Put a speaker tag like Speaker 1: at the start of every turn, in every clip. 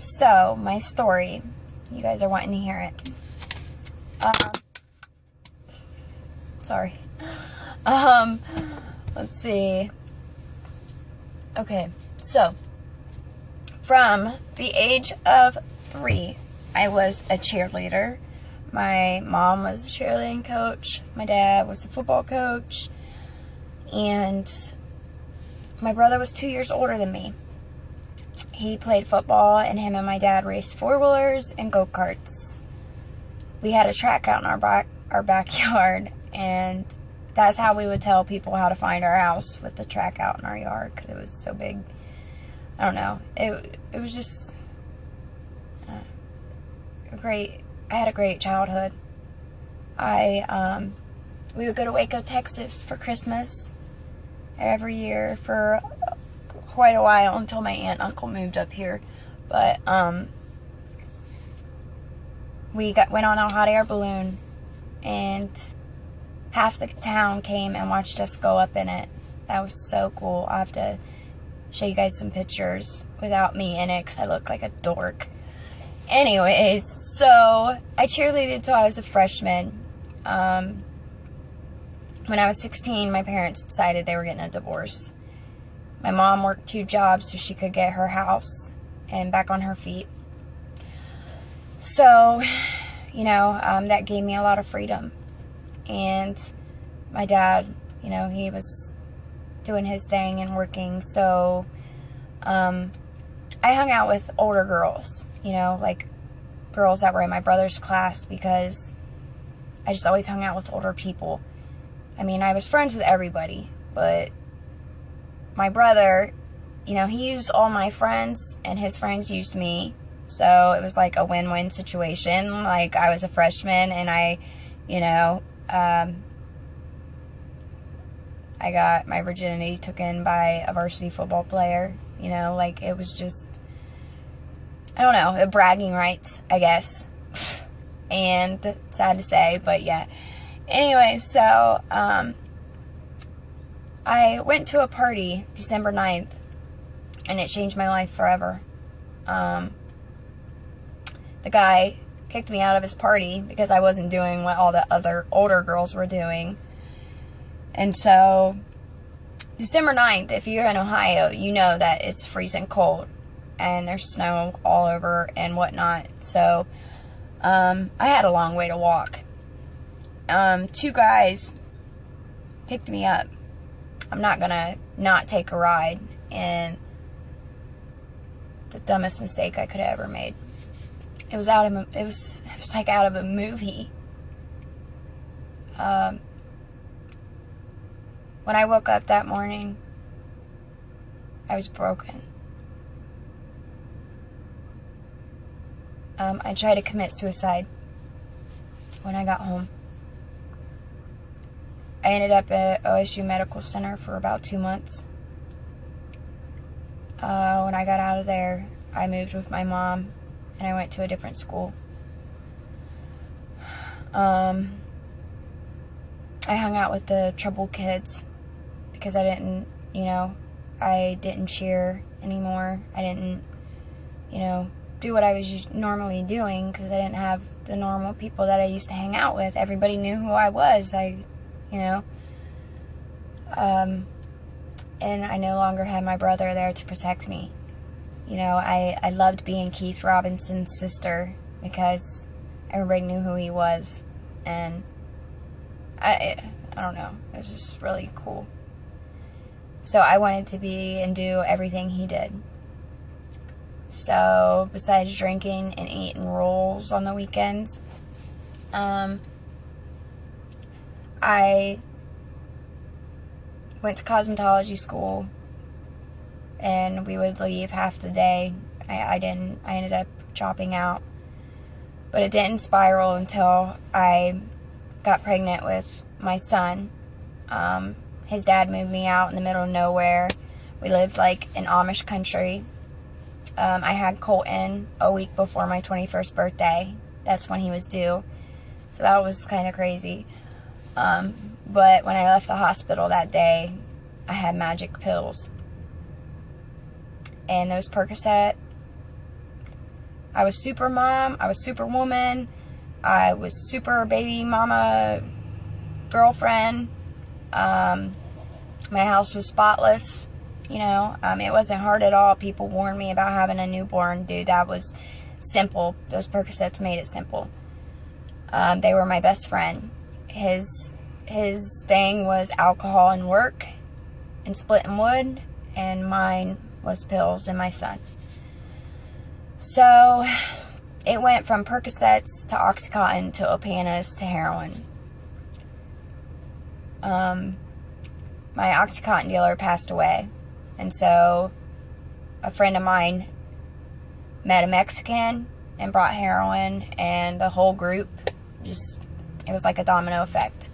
Speaker 1: So, my story. You guys are wanting to hear it. Sorry. Let's see. Okay, so, from the age of 3, I was a cheerleader. My mom was a cheerleading coach. My dad was a football coach. And my brother was 2 years older than me. He played football, and him and my dad raced four-wheelers and go-karts. We had a track out in our backyard, and that's how we would tell people how to find our house, with the track out in our yard, because it was so big. I don't know. It was just I had a great childhood. We would go to Waco, Texas for Christmas every year for quite a while, until my aunt and uncle moved up here. But we went on a hot air balloon, and half the town came and watched us go up in it. That was so cool. I'll have to show you guys some pictures without me in it, because I look like a dork. Anyways, so I cheerleaded until I was a freshman. When I was 16, my parents decided they were getting a divorce. My mom worked 2 jobs so she could get her house and back on her feet. So, that gave me a lot of freedom. And my dad, he was doing his thing and working. So, I hung out with older girls, like girls that were in my brother's class, because I just always hung out with older people. I mean, I was friends with everybody, but my brother, he used all my friends, and his friends used me. So it was like a win-win situation. Like, I was a freshman, and I got my virginity taken by a varsity football player. It was just, I don't know, bragging rights, I guess. And sad to say, but yeah. Anyway, so I went to a party December 9th, and it changed my life forever. The guy kicked me out of his party because I wasn't doing what all the other older girls were doing. And so, December 9th, if you're in Ohio, you know that it's freezing cold, and there's snow all over and whatnot. So, I had a long way to walk. 2 guys picked me up. I'm not gonna not take a ride, and the dumbest mistake I could have ever made. It was like out of a movie. When I woke up that morning, I was broken. I tried to commit suicide when I got home. I ended up at OSU Medical Center for about 2 months. When I got out of there, I moved with my mom, and I went to a different school. I hung out with the troubled kids because I didn't cheer anymore. I didn't, do what I was normally doing, because I didn't have the normal people that I used to hang out with. Everybody knew who I was. And I no longer had my brother there to protect me. I loved being Keith Robinson's sister, because everybody knew who he was, and I don't know, it was just really cool. So I wanted to be and do everything he did. So besides drinking and eating rolls on the weekends, I went to cosmetology school, and we would leave half the day. I ended up dropping out. But it didn't spiral until I got pregnant with my son. His dad moved me out in the middle of nowhere. We lived like in Amish country. I had Colton a week before my 21st birthday. That's when he was due. So that was kind of crazy. But when I left the hospital that day, I had magic pills. And those Percocet, I was super mom. I was super woman. I was super baby mama girlfriend. My house was spotless. You know, it wasn't hard at all. People warned me about having a newborn. Dude, that was simple. Those Percocets made it simple. They were my best friend. His thing was alcohol and work and splitting wood, and mine was pills and my son. So it went from Percocets to Oxycontin to Opanas to heroin. My Oxycontin dealer passed away, and so a friend of mine met a Mexican and brought heroin, and the whole group just, it was like a domino effect.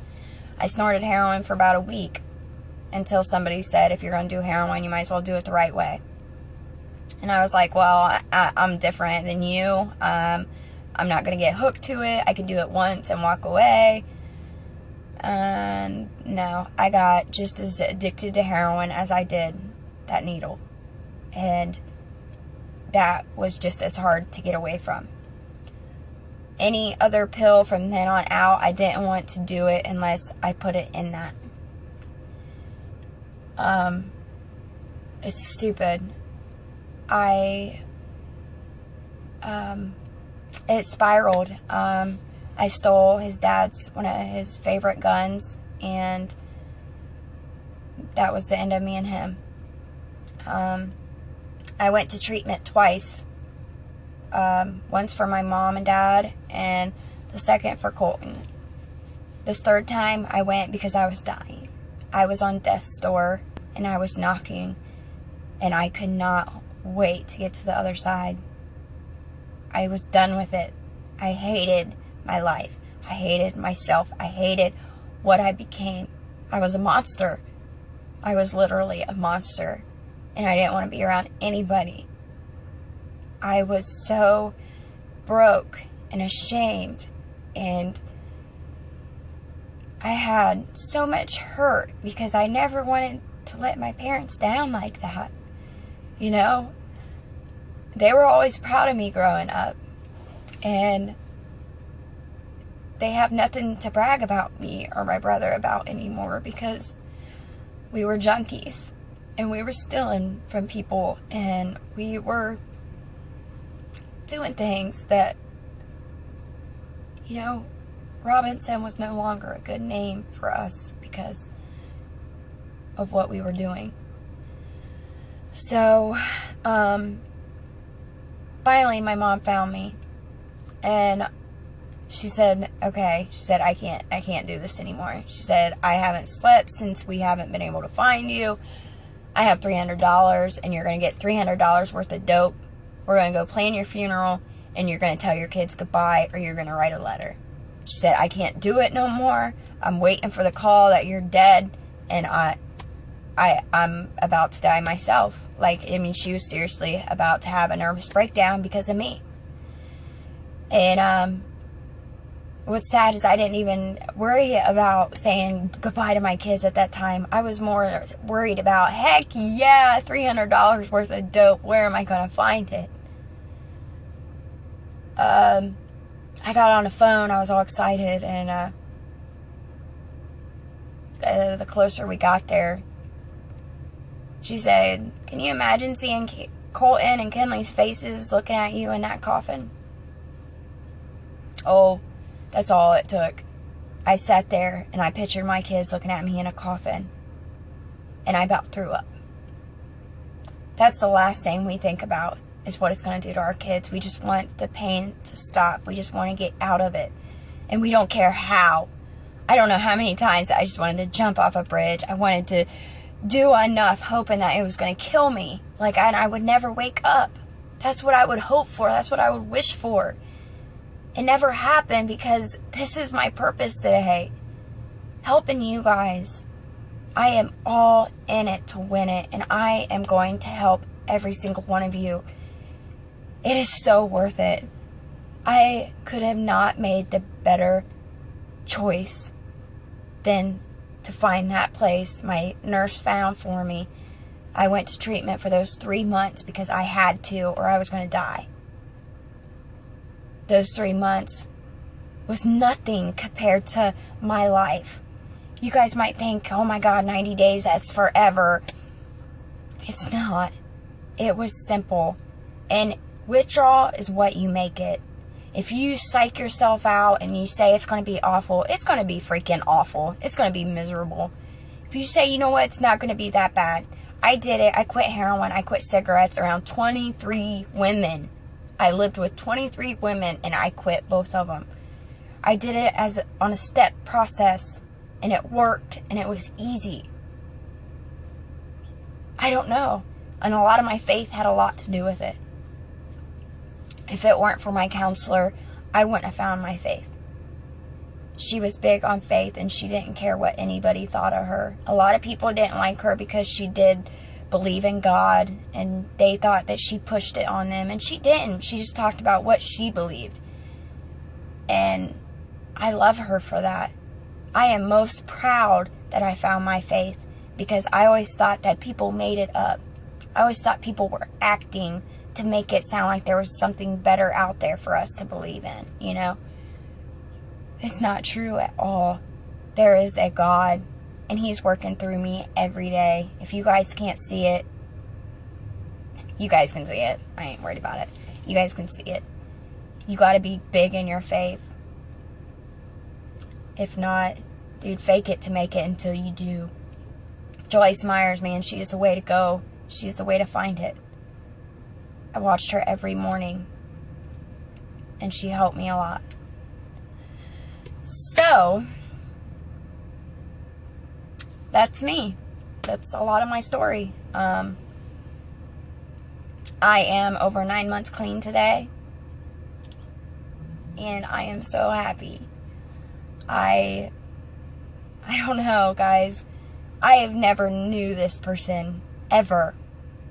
Speaker 1: I snorted heroin for about a week until somebody said, if you're going to do heroin, you might as well do it the right way. And I was like, well, I'm different than you. I'm not going to get hooked to it. I can do it once and walk away. No, I got just as addicted to heroin as I did that needle. And that was just as hard to get away from. Any other pill from then on out, I didn't want to do it unless I put it in that. It's stupid. It spiraled. I stole his dad's, one of his favorite guns, and that was the end of me and him. I went to treatment twice. Once for my mom and dad, and the second for Colton. This third time I went because I was dying. I was on death's door, and I was knocking, and I could not wait to get to the other side. I was done with it. I hated my life. I hated myself. I hated what I became. I was a monster. I was literally a monster, and I didn't want to be around anybody. I was so broke and ashamed, and I had so much hurt because I never wanted to let my parents down like that. You know, they were always proud of me growing up, and they have nothing to brag about me or my brother about anymore because we were junkies, and we were stealing from people, and we were doing things that, you know, Robinson was no longer a good name for us because of what we were doing. So, finally my mom found me, and she said, okay, she said, I can't do this anymore. She said, I haven't slept since we haven't been able to find you. I have $300, and you're going to get $300 worth of dope. We're going to go plan your funeral, and you're going to tell your kids goodbye, or you're going to write a letter. She said, I can't do it no more. I'm waiting for the call that you're dead, and I'm about to die myself. Like, I mean, she was seriously about to have a nervous breakdown because of me. And what's sad is I didn't even worry about saying goodbye to my kids at that time. I was more worried about, heck yeah, $300 worth of dope. Where am I going to find it? I got on the phone. I was all excited, and the closer we got there, she said, can you imagine seeing Colton and Kenley's faces looking at you in that coffin? Oh, that's all it took. I sat there, and I pictured my kids looking at me in a coffin, and I about threw up. That's the last thing we think about, is what it's going to do to our kids. We just want the pain to stop. We just want to get out of it. And we don't care how. I don't know how many times I just wanted to jump off a bridge. I wanted to do enough hoping that it was going to kill me. Like, and I would never wake up. That's what I would hope for. That's what I would wish for. It never happened because this is my purpose today. Helping you guys. I am all in it to win it. And I am going to help every single one of you. It is so worth it. I could have not made the better choice than to find that place my nurse found for me. I went to treatment for those 3 months because I had to, or I was going to die. those 3 months was nothing compared to my life. You guys might think, oh my God, 90 days, that's forever. It's not. It was simple. And withdrawal is what you make it. If you psych yourself out and you say it's going to be awful, it's going to be freaking awful. It's going to be miserable. If you say, you know what, it's not going to be that bad. I did it. I quit heroin. I quit cigarettes around 23 women. I lived with 23 women and I quit both of them. I did it on a step process and it worked and it was easy. I don't know. And a lot of my faith had a lot to do with it. If it weren't for my counselor, I wouldn't have found my faith. She was big on faith and she didn't care what anybody thought of her. A lot of people didn't like her because she did believe in God and they thought that she pushed it on them, and she didn't. She just talked about what she believed. And I love her for that. I am most proud that I found my faith because I always thought that people made it up. I always thought people were acting to make it sound like there was something better out there for us to believe in, you know? It's not true at all. There is a God, and He's working through me every day. If you guys can't see it, you guys can see it. I ain't worried about it. You guys can see it. You got to be big in your faith. If not, dude, fake it to make it until you do. Joyce Myers, man, she is the way to go. She's the way to find it. I watched her every morning, and she helped me a lot. So, that's me. That's a lot of my story. I am over 9 months clean today, and I am so happy. I don't know, guys. I have never knew this person, ever.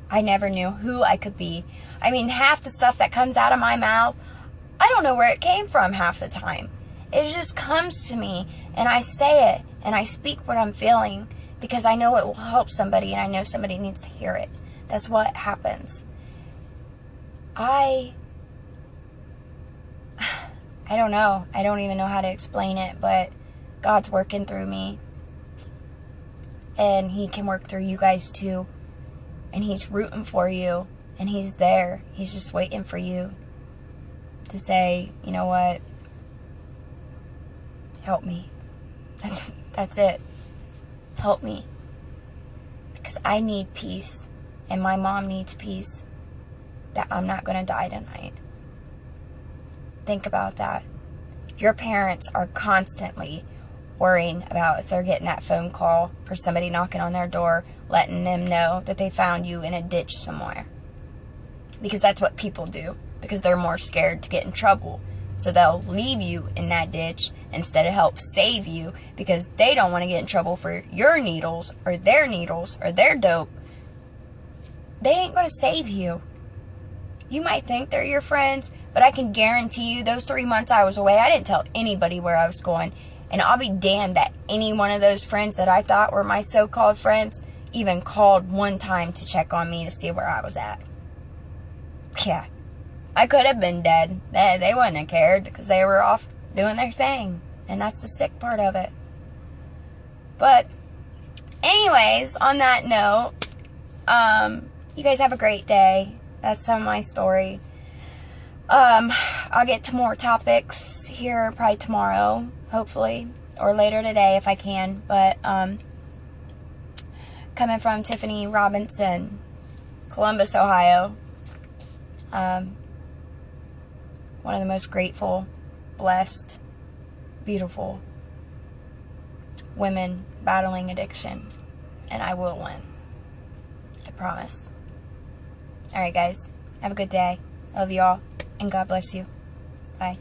Speaker 1: I never knew who I could be. I mean, half the stuff that comes out of my mouth, I don't know where it came from half the time. It just comes to me, and I say it, and I speak what I'm feeling, because I know it will help somebody, and I know somebody needs to hear it. That's what happens. I don't know. I don't even know how to explain it, but God's working through me, and He can work through you guys too. And He's rooting for you, and He's there. He's just waiting for you to say, you know what? Help me. That's it. Help me. Because I need peace, and my mom needs peace, that I'm not going to die tonight. Think about that. Your parents are constantly worrying about if they're getting that phone call or somebody knocking on their door, letting them know that they found you in a ditch somewhere. Because that's what people do. Because they're more scared to get in trouble. So they'll leave you in that ditch instead of help save you, because they don't want to get in trouble for your needles or their dope. They ain't going to save you. You might think they're your friends, but I can guarantee you those 3 months I was away, I didn't tell anybody where I was going. And I'll be damned that any one of those friends that I thought were my so-called friends even called one time to check on me to see where I was at. Yeah. I could have been dead. They wouldn't have cared because they were off doing their thing. And that's the sick part of it. But anyways, on that note, you guys have a great day. That's some of my story. I'll get to more topics here probably tomorrow, hopefully, or later today if I can. But coming from Tiffany Robinson, Columbus, Ohio. One of the most grateful, blessed, beautiful women battling addiction. And I will win. I promise. Alright guys, have a good day. Love you all, and God bless you. Bye.